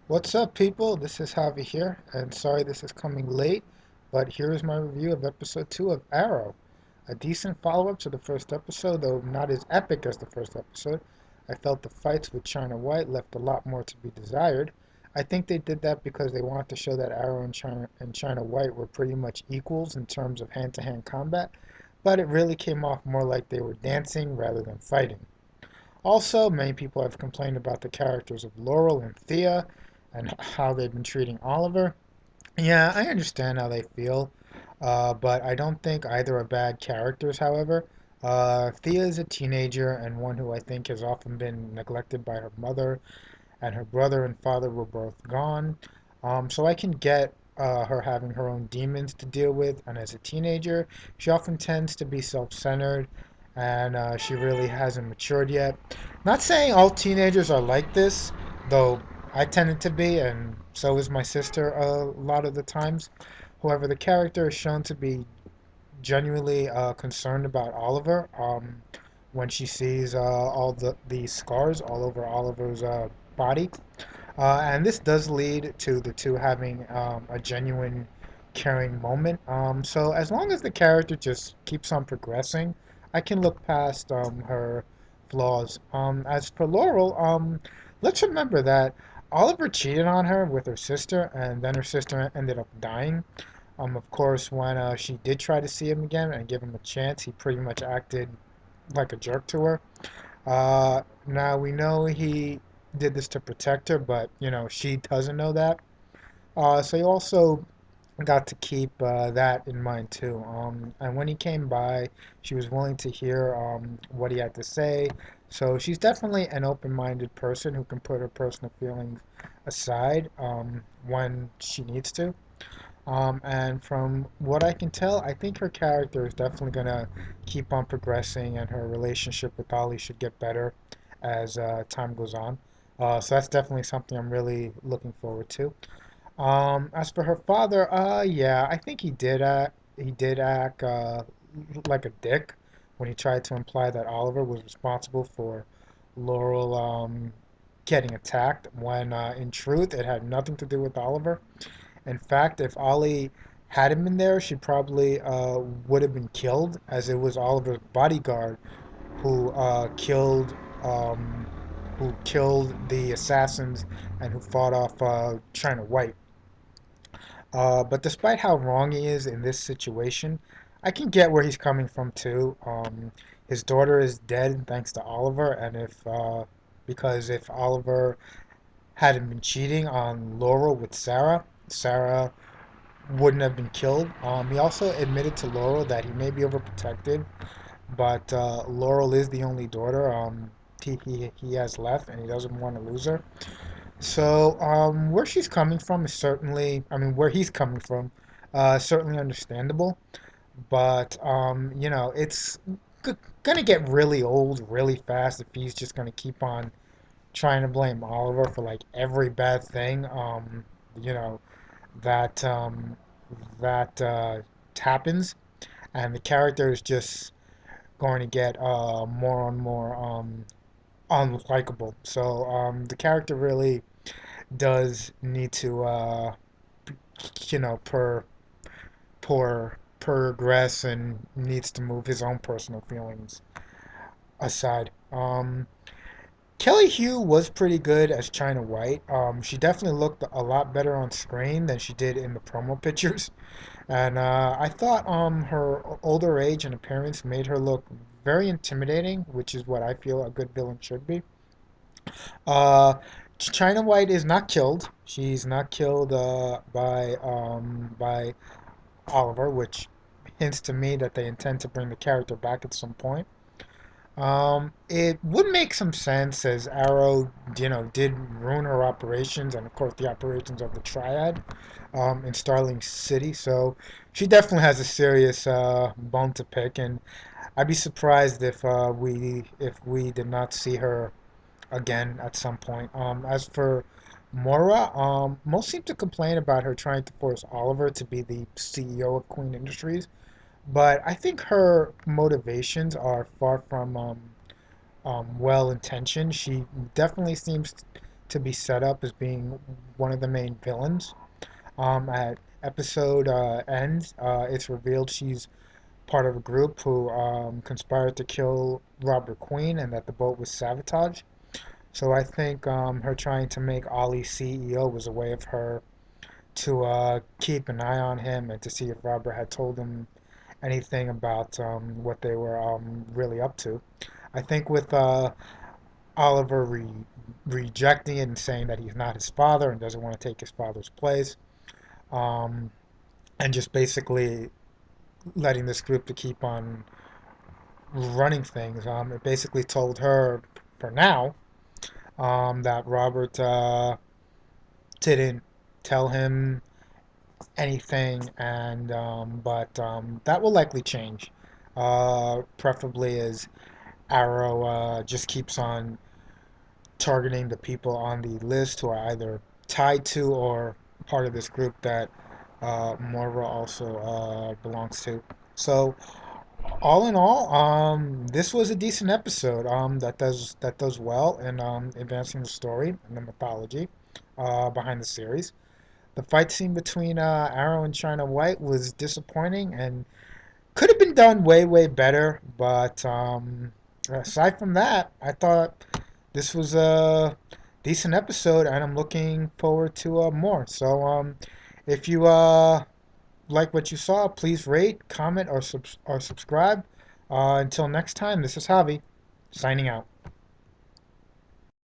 What's up, people? This is Javi here, and sorry this is coming late, but here is my review of episode 2 of Arrow. A decent follow up to the first episode, though not as epic as the first episode. I felt the fights with China White left a lot more to be desired. I think they did that because they wanted to show that Arrow and China White were pretty much equals in terms of hand to hand combat, but it really came off more like they were dancing rather than fighting. Also, many people have complained about the characters of Laurel and Thea and how they've been treating Oliver. Yeah, I understand how they feel, but I don't think either are bad characters, however. Thea is a teenager and one who I think has often been neglected by her mother, and her brother and father were both gone. So I can get her having her own demons to deal with, and as a teenager, she often tends to be self-centered, and she really hasn't matured yet. Not saying all teenagers are like this, though I tended to be, and so is my sister a lot of the times. However, the character is shown to be genuinely concerned about Oliver when she sees all the scars all over Oliver's body. And this does lead to the two having a genuine caring moment. So as long as the character just keeps on progressing, I can look past her flaws. As for Laurel, let's remember that Oliver cheated on her with her sister, and then her sister ended up dying. Of course, when she did try to see him again and give him a chance, he pretty much acted like a jerk to her. Now we know he did this to protect her, but she doesn't know that. So you also got to keep that in mind too. And when he came by, she was willing to hear what he had to say. So she's definitely an open-minded person who can put her personal feelings aside when she needs to. And from what I can tell, I think her character is definitely going to keep on progressing, and her relationship with Ollie should get better as time goes on. So that's definitely something I'm really looking forward to. As for her father, yeah, I think he did act like a dick when he tried to imply that Oliver was responsible for Laurel getting attacked, when in truth it had nothing to do with Oliver. In fact, if Ollie hadn't been there, she probably would have been killed, as it was Oliver's bodyguard who um, killed the assassins and who fought off China White. But despite how wrong he is in this situation, I can get where he's coming from too. His daughter is dead thanks to Oliver, and if Oliver hadn't been cheating on Laurel with Sarah, Sarah wouldn't have been killed. He also admitted to Laurel that he may be overprotected, but Laurel is the only daughter he has left, and he doesn't want to lose her. So where she's coming from is certainly, I mean, where he's coming from, certainly understandable. But it's gonna get really old really fast if he's just gonna keep on trying to blame Oliver for like every bad thing. You know that that happens, and the character is just going to get more and more unlikable. So the character really does need to per progress, and needs to move his own personal feelings aside. Kelly Hu was pretty good as China White. She definitely looked a lot better on screen than she did in the promo pictures. And I thought her older age and appearance made her look very intimidating, which is what I feel a good villain should be. Uh, China White is not killed. She's not killed by Oliver, which hints to me that they intend to bring the character back at some point. It would make some sense as Arrow, did ruin her operations, and of course the operations of the Triad, in Starling City. So she definitely has a serious bone to pick, and I'd be surprised if we did not see her again at some point. As for Mora, most seem to complain about her trying to force Oliver to be the CEO of Queen Industries, but I think her motivations are far from well intentioned. She definitely seems to be set up as being one of the main villains. At episode ends, it's revealed she's part of a group who conspired to kill Robert Queen and that the boat was sabotaged. So I think her trying to make Ollie CEO was a way of her to keep an eye on him and to see if Robert had told him anything about what they were really up to. I think with Oliver rejecting it and saying that he's not his father and doesn't want to take his father's place, um, and just basically letting this group to keep on running things. It basically told her, for now, that Robert didn't tell him anything, and but that will likely change. Preferably as Arrow just keeps on targeting the people on the list who are either tied to or part of this group that Moira also belongs to. So all in all, this was a decent episode. That does well in advancing the story and the mythology behind the series. The fight scene between Arrow and China White was disappointing and could have been done way better. But aside from that, I thought this was a decent episode, and I'm looking forward to more. So if you like what you saw, please rate, comment, or subscribe. Until next time, this is Javi, signing out.